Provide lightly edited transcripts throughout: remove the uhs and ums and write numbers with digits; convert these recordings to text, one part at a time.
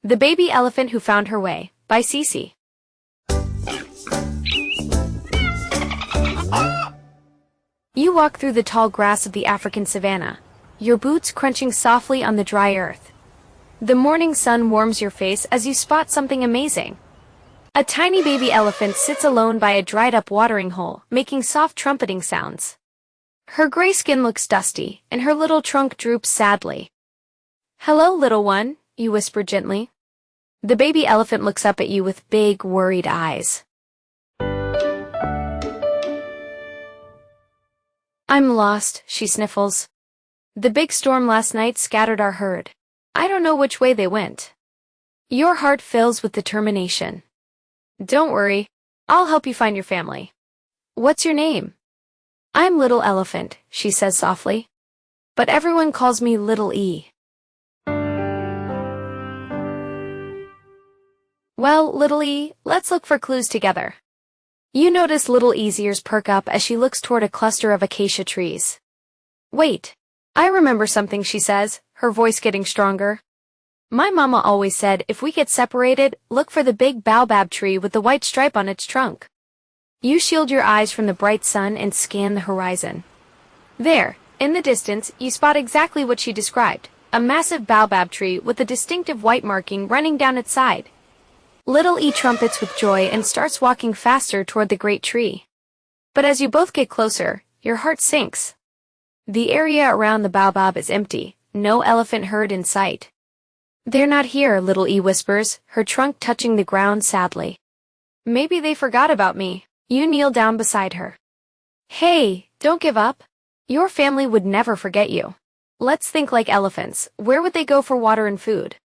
The Baby Elephant Who Found Her Way, by Cece. You walk through the tall grass of the African savanna, your boots crunching softly on the dry earth. The morning sun warms your face as you spot something amazing. A tiny baby elephant sits alone by a dried-up watering hole, making soft trumpeting sounds. Her gray skin looks dusty, and her little trunk droops sadly. "Hello, little one," you whisper gently. The baby elephant looks up at you with big, worried eyes. "I'm lost," she sniffles. "The big storm last night scattered our herd. I don't know which way they went." Your heart fills with determination. "Don't worry, I'll help you find your family. What's your name?" "I'm Little Elephant," she says softly. "But everyone calls me Little E." "Well, Little E, let's look for clues together." You notice Little E's ears perk up as she looks toward a cluster of acacia trees. "Wait, I remember something," she says, her voice getting stronger. "My mama always said if we get separated, look for the big baobab tree with the white stripe on its trunk." You shield your eyes from the bright sun and scan the horizon. There, in the distance, you spot exactly what she described, a massive baobab tree with a distinctive white marking running down its side. Little E trumpets with joy and starts walking faster toward the great tree. But as you both get closer, your heart sinks. The area around the baobab is empty, no elephant herd in sight. "They're not here," Little E whispers, her trunk touching the ground sadly. "Maybe they forgot about me." You kneel down beside her. "Hey, don't give up. Your family would never forget you. Let's think like elephants. Where would they go for water and food?"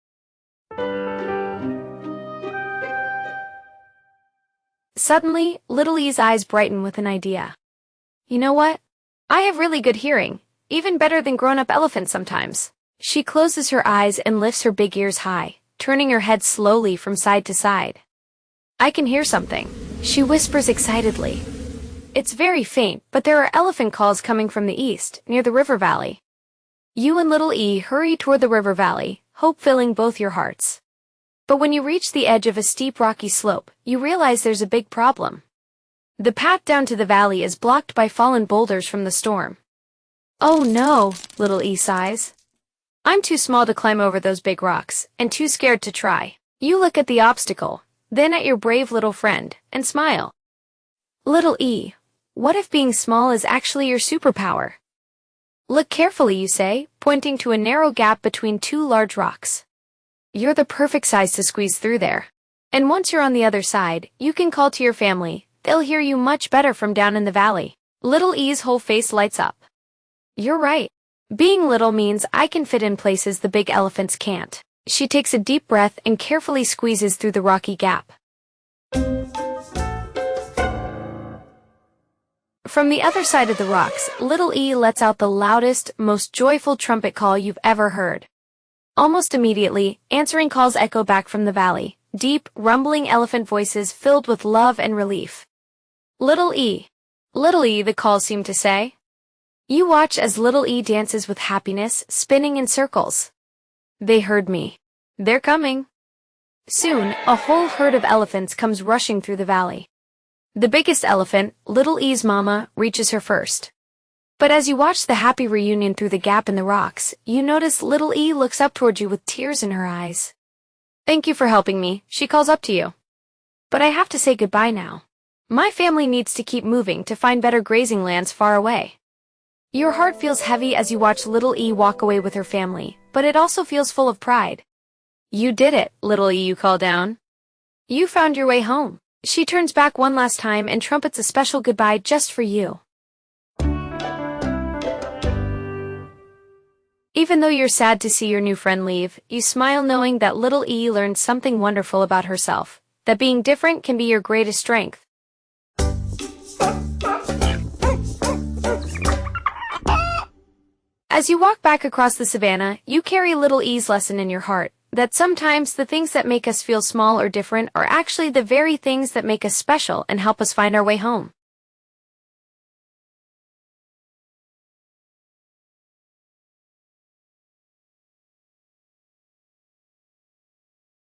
Suddenly, Little E's eyes brighten with an idea. "You know what? I have really good hearing, even better than grown-up elephants sometimes." She closes her eyes and lifts her big ears high, turning her head slowly from side to side. "I can hear something," she whispers excitedly. "It's very faint, but there are elephant calls coming from the east, near the river valley." You and Little E hurry toward the river valley, hope filling both your hearts. But when you reach the edge of a steep rocky slope, you realize there's a big problem. The path down to the valley is blocked by fallen boulders from the storm. "Oh no," Little E sighs. "I'm too small to climb over those big rocks, and too scared to try." You look at the obstacle, then at your brave little friend, and smile. "Little E, what if being small is actually your superpower?" "Look carefully," you say, pointing to a narrow gap between two large rocks. "You're the perfect size to squeeze through there. And once you're on the other side, you can call to your family. They'll hear you much better from down in the valley." Little E's whole face lights up. "You're right. Being little means I can fit in places the big elephants can't." She takes a deep breath and carefully squeezes through the rocky gap. From the other side of the rocks, Little E lets out the loudest, most joyful trumpet call you've ever heard. Almost immediately, answering calls echo back from the valley, deep, rumbling elephant voices filled with love and relief. "Little E, Little E," the calls seem to say. You watch as Little E dances with happiness, spinning in circles. "They heard me. They're coming." Soon, a whole herd of elephants comes rushing through the valley. The biggest elephant, Little E's mama, reaches her first. But as you watch the happy reunion through the gap in the rocks, you notice Little E looks up toward you with tears in her eyes. "Thank you for helping me," she calls up to you. "But I have to say goodbye now. My family needs to keep moving to find better grazing lands far away." Your heart feels heavy as you watch Little E walk away with her family, but it also feels full of pride. "You did it, Little E," you call down. "You found your way home." She turns back one last time and trumpets a special goodbye just for you. Even though you're sad to see your new friend leave, you smile knowing that Little E learned something wonderful about herself, that being different can be your greatest strength. As you walk back across the savannah, you carry Little E's lesson in your heart, that sometimes the things that make us feel small or different are actually the very things that make us special and help us find our way home.